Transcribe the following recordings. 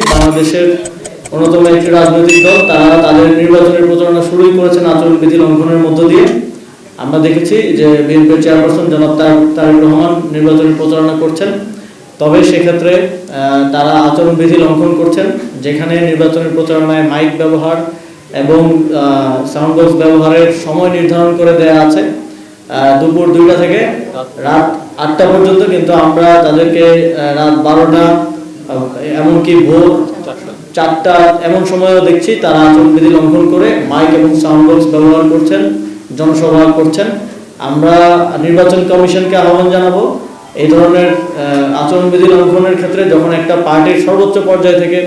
বাংলাদেশের অন্যতম একটি রাজনৈতিক দল তারা তাদের নির্বাচনের প্রচারণা শুরুই করেছেন আচরণবিধি লঙ্ঘনের মধ্য দিয়ে। আমরা দেখেছি যে বিএনপির চেয়ারপারসন জনাব তারেক রহমান নির্বাচনের প্রচারণা করছেন, তবে সেক্ষেত্রে তারা আচরণবিধি লঙ্ঘন করছেন, যেখানে নির্বাচনের প্রচারণায় মাইক ব্যবহার এবং সাউন্ড বক্স ব্যবহারের সময় নির্ধারণ করে দেয়া আছে দুপুর 2টা থেকে রাত 8টা পর্যন্ত, কিন্তু আমরা তাদেরকে রাত 12টা এমনকি ভোর 4টা এমন সময়ও দেখছি তারা আচরণবিধি লঙ্ঘন করে মাইক এবং সাউন্ড বক্স ব্যবহার করছেন, জনসভা করছেন। আমরা নির্বাচন কমিশনকে আহ্বান জানাবো এই ধরনের আচরণবিধি লঙ্ঘনের ক্ষেত্রে যখন একটা পার্টির সর্বোচ্চ পর্যায় থেকে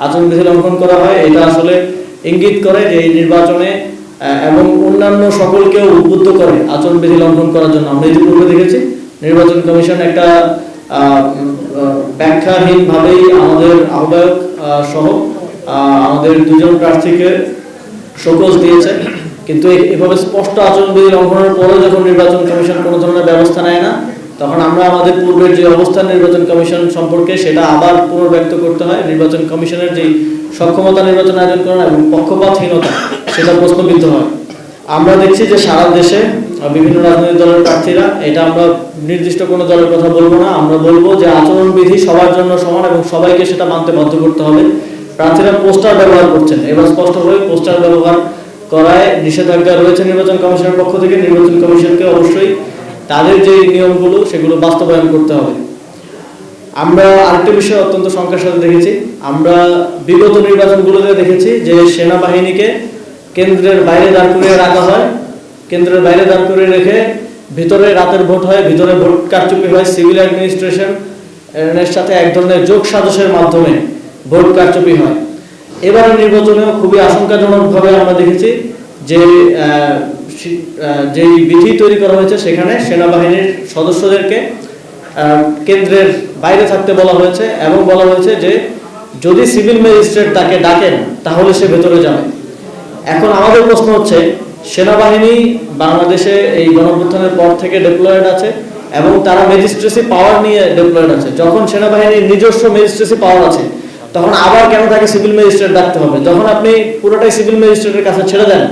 আচরণবিধি লঙ্ঘন করা হয়, এটা আসলে ইঙ্গিত করে যে এই নির্বাচনে এবং অন্যান্য সকলকেও উদ্বুদ্ধ করে আচরণবিধি লঙ্ঘন করার জন্য। আমরা ইতিপূর্বে দেখেছি নির্বাচন কমিশন একটা ব্যাখ্যাহীনভাবেই আমাদের আহ্বায়ক সহ আমাদের দুজন প্রার্থীকে শোকজ দিয়েছে, কিন্তু এভাবে স্পষ্ট আচরণবিধি লঙ্ঘনের পরেও যখন নির্বাচন কমিশন কোনো ধরনের ব্যবস্থা নেয় না, তখন আমরা আমাদের পূর্বের যে অবস্থান নির্বাচন কমিশন সম্পর্কে সেটা আবার পুনর্ব্যক্ত করতে হয়। নির্বাচন কমিশনের যেই সক্ষমতা নির্বাচন আয়োজন করা এবং পক্ষপাতহীনতা সেটা প্রশ্নবিদ্ধ হয়। আমরা দেখছি যে সারা দেশে বিভিন্ন রাজনৈতিক দলের প্রার্থীরা, এটা আমরা নির্দিষ্ট কোনো দলের কথা বলবো না, আমরা বলবো যে আচরণবিধি সবার জন্য সমান এবং সবাইকে সেটা মানতে বাধ্য করতে হবে। প্রার্থীরা পোস্টার ব্যবহার করছেন, এবার স্পষ্টভাবে পোস্টার ব্যবহার করায় নিষেধাজ্ঞা রয়েছে নির্বাচন কমিশনের পক্ষ থেকে। নির্বাচন কমিশনকে অবশ্যই তাদের যে নিয়মগুলো সেগুলো বাস্তবায়ন করতে হবে। আমরা আরেকটা বিষয় অত্যন্ত শঙ্কার সাথে দেখেছি, আমরা বিগত নির্বাচনগুলোতে দেখেছি যে সেনাবাহিনীকে কেন্দ্রের বাইরে দাঁড় করিয়ে রাখা হয়, কেন্দ্রের বাইরে দাঁড় করিয়ে রেখে ভিতরে রাতের ভোট হয়, ভিতরে ভোট কারচুপি হয়, সিভিল অ্যাডমিনিস্ট্রেশনের সাথে এক ধরনের যোগ সাজসের মাধ্যমে ভোট কারচুপি হয়। এবার নির্বাচনেও খুবই আশঙ্কাজনকভাবে আমরা দেখেছি যে যেই বিধি তৈরি করা হয়েছে সেখানে সেনাবাহিনীর সদস্যদেরকে কেন্দ্রের বাইরে থাকতে বলা হয়েছে এবং বলা হয়েছে যে যদি সিভিল ম্যাজিস্ট্রেট তাকে ডাকেন তাহলে সে ভেতরে যাবে। এখন আমাদের প্রশ্ন হচ্ছে, সেনাবাহিনী বাংলাদেশে এই গণঅভ্যুত্থানের পর থেকে ডেপ্লয়েড আছে এবং তারা ম্যাজিস্ট্রেসি পাওয়ার নিয়ে ডেপ্লয়েড আছে। যখন সেনাবাহিনীর নিজস্ব ম্যাজিস্ট্রেসি পাওয়ার আছে তখন আবার কেন তাকে সিভিল ম্যাজিস্ট্রেট ডাকতে হবে? যখন আপনি পুরোটাই সিভিল ম্যাজিস্ট্রেটের কাছে ছেড়ে দেন,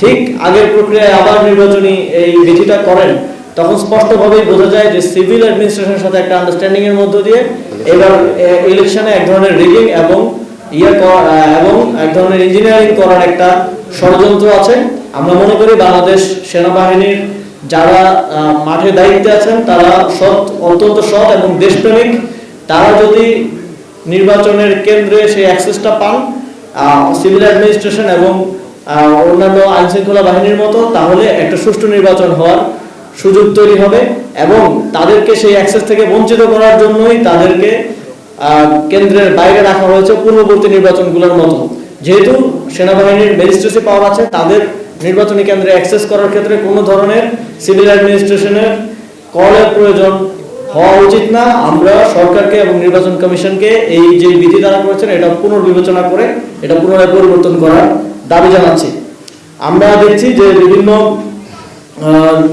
ঠিক আগের প্রক্রিয়ায় আবার নির্বাচনী এই বিধিটা করেন, তখন স্পষ্টভাবেই বোঝা যায় যে সিভিল অ্যাডমিনিস্ট্রেশনের সাথে একটা আন্ডারস্ট্যান্ডিং এর মধ্য দিয়ে এবার ইলেকশনে এক ধরনের রিগিং এবং এক ধরনের ইঞ্জিনিয়ারিং করার একটা ষড়যন্ত্র আছে। আমরা মনে করি বাংলাদেশ সেনাবাহিনীর যারা মাঠে দায়িত্বে আছেন তারা অত্যন্ত সৎ এবং দেশপ্রেমিক। তারা যদি নির্বাচনের কেন্দ্রে সেই অ্যাক্সেসটা পান সিভিল অ্যাডমিনিস্ট্রেশন এবং অন্যান্য আইনশৃঙ্খলা বাহিনীর মতো, তাহলে একটা সুষ্ঠু নির্বাচন হওয়ার সুযোগ তৈরি হবে এবং তাদেরকে সেই অ্যাক্সেস থেকে বঞ্চিত করার জন্যই তাদেরকে কেন্দ্রের বাইরে রাখা হয়েছে পূর্ববর্তী নির্বাচনগুলোর মতো। যেহেতু সেনাবাহিনীর ম্যাজিস্ট্রেসি পাওয়ার আছে, তাদের নির্বাচনী কেন্দ্রে অ্যাক্সেস করার ক্ষেত্রে কোনো ধরনের সিভিল অ্যাডমিনিস্ট্রেশনের কলের প্রয়োজন হওয়া উচিত না। আমরা সরকারকে এবং নির্বাচন কমিশনকে এই যে বিধি দ্বারা করেছেন এটা পুনর্বিবেচনা করে এটা পুনরায় পরিবর্তন করার দাবি জানাচ্ছি। আমরা দেখছি যে বিভিন্ন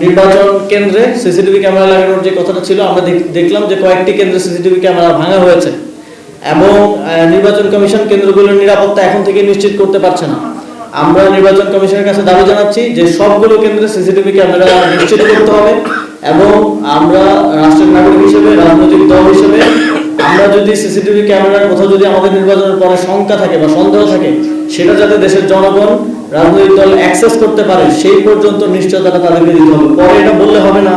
নির্বাচন কেন্দ্রে সিসিটিভি ক্যামেরা লাগানোর যে কথাটা ছিল, আমরা দেখলাম যে কয়েকটি কেন্দ্রে সিসিটিভি ক্যামেরা ভাঙা হয়েছে এবং নির্বাচন কমিশন কেন্দ্রগুলোর নিরাপত্তা এখন থেকে নিশ্চিত করতে পারছে না। আমরা নির্বাচন কমিশনের কাছে দাবি জানাচ্ছি যে সবগুলো কেন্দ্রে সিসিটিভি ক্যামেরা নিশ্চিত করতে হবে এবং আমরা রাষ্ট্রের নাগরিক হিসেবে, রাজনৈতিক দল হিসেবে আমরা যদি সিসিটিভি ক্যামেরার কোথাও যদি আমাদের নির্বাচনের পরে শঙ্কা থাকে বা সন্দেহ থাকে, সেটা যাতে দেশের জনগণ, রাজনৈতিক দল অ্যাক্সেস করতে পারে সেই পর্যন্ত নিশ্চয়তাটা তাদেরকে দিতে হবে। পরে এটা বললে হবে না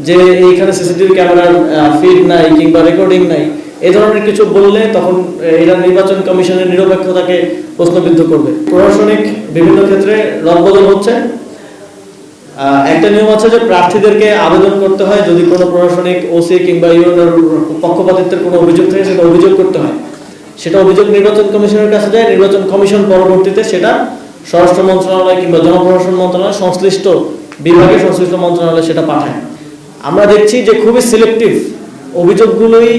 যে এইখানে সিসিটিভি ক্যামেরার ফিড নাই কিংবা রেকর্ডিং নাই, এই ধরনের কিছু বললে তখন এটা নির্বাচন কমিশনের নিরপেক্ষতাকে প্রশ্নবিদ্ধ করবে। প্রশাসনিক বিভিন্ন ক্ষেত্রে রদবদল হচ্ছে। একটা নিয়ম আছে যে প্রার্থীদেরকে আবেদন করতে হয়, যদি কোনো প্রশাসনিক ওসি কিংবা ইউএনওর পক্ষপাতিত্বের কোনো অভিযোগ থাকে সেটা অভিযোগ করতে হয়। সেটা অভিযোগ নির্বাচন কমিশনের কাছে যায়, নির্বাচন কমিশন পরবর্তীতে সেটা স্বরাষ্ট্র মন্ত্রণালয় কিংবা জনপ্রশাসন মন্ত্রণালয় সংশ্লিষ্ট বিভাগে, সংশ্লিষ্ট মন্ত্রণালয় সেটা পাঠায়। আমরা দেখছি যে খুবই সিলেক্টিভ অভিযোগগুলোই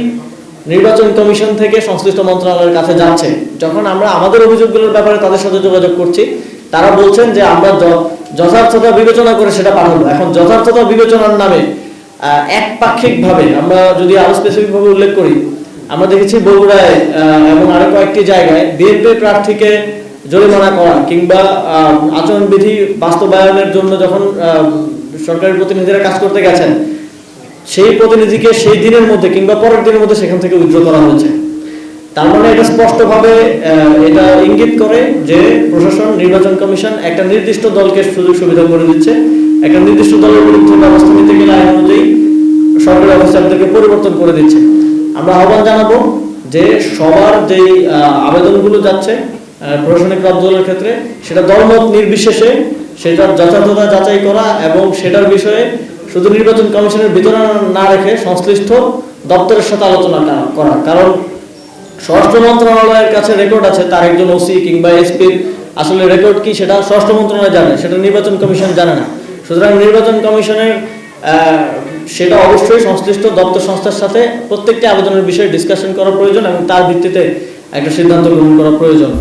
নির্বাচন কমিশন থেকে সংশ্লিষ্ট মন্ত্রণালয়ের কাছে যাচ্ছে। যখন আমরা আমাদের অভিযোগগুলোর ব্যাপারে তাদের সাথে যোগাযোগ করছি, তারা বলছেন যে আমরা যথার্থতা বিবেচনা করে সেটা পাঠাবো। এখন যথার্থতা বিবেচনার নামে একপাক্ষিকভাবে, আমরা যদি আরো স্পেসিফিকভাবে উল্লেখ করি, আমরা দেখেছি বগুড়ায় এবং আরো কয়েকটি জায়গায় বিএনপি প্রার্থীকে জরিমানা করা কিংবা আচরণবিধি বাস্তবায়নের জন্য যখন সরকারি প্রতিনিধিরা কাজ করতে গেছেন, সেই প্রতিনিধিকে সেই দিনের মধ্যে কিংবা পরের দিনের মধ্যে সেখান থেকে উইথড্র করা হয়েছে। তার মানে এটা স্পষ্টভাবে এটা ইঙ্গিত করে যে প্রশাসন, নির্বাচন কমিশন একটা নির্দিষ্ট দলকে সুযোগ সুবিধা করে দিচ্ছে, একটা নির্দিষ্ট দলের বিরুদ্ধে ব্যবস্থা নিতে গেলে আইন অনুযায়ী সরকারি অফিসারদেরকে পরিবর্তন করে দিচ্ছে। আমরা আহ্বান জানাবো যে সবার যেই আবেদনগুলো যাচ্ছে প্রশাসনিক কার্যক্রমের ক্ষেত্রে, সেটা দলমত নির্বিশেষে সেটার যথাযথতা যাচাই করা এবং সেটার বিষয়ে শুধু নির্বাচন কমিশনের ভিতরে না রেখে সংশ্লিষ্ট দপ্তরের সাথে আলোচনা করা। কারণ স্বরাষ্ট্র মন্ত্রণালয়ের কাছে রেকর্ড আছে তার একজন ওসি কিংবা এসপির আসলে রেকর্ড কি সেটা স্বরাষ্ট্র মন্ত্রণালয় জানে, সেটা নির্বাচন কমিশন জানে না। সুতরাং নির্বাচন কমিশনের সেটা অবশ্যই সংশ্লিষ্ট দপ্তর সংস্থার সাথে প্রত্যেকটি আবেদনের বিষয়ে ডিসকাশন করা প্রয়োজন এবং তার ভিত্তিতে একটা সিদ্ধান্ত গ্রহণ করা প্রয়োজন।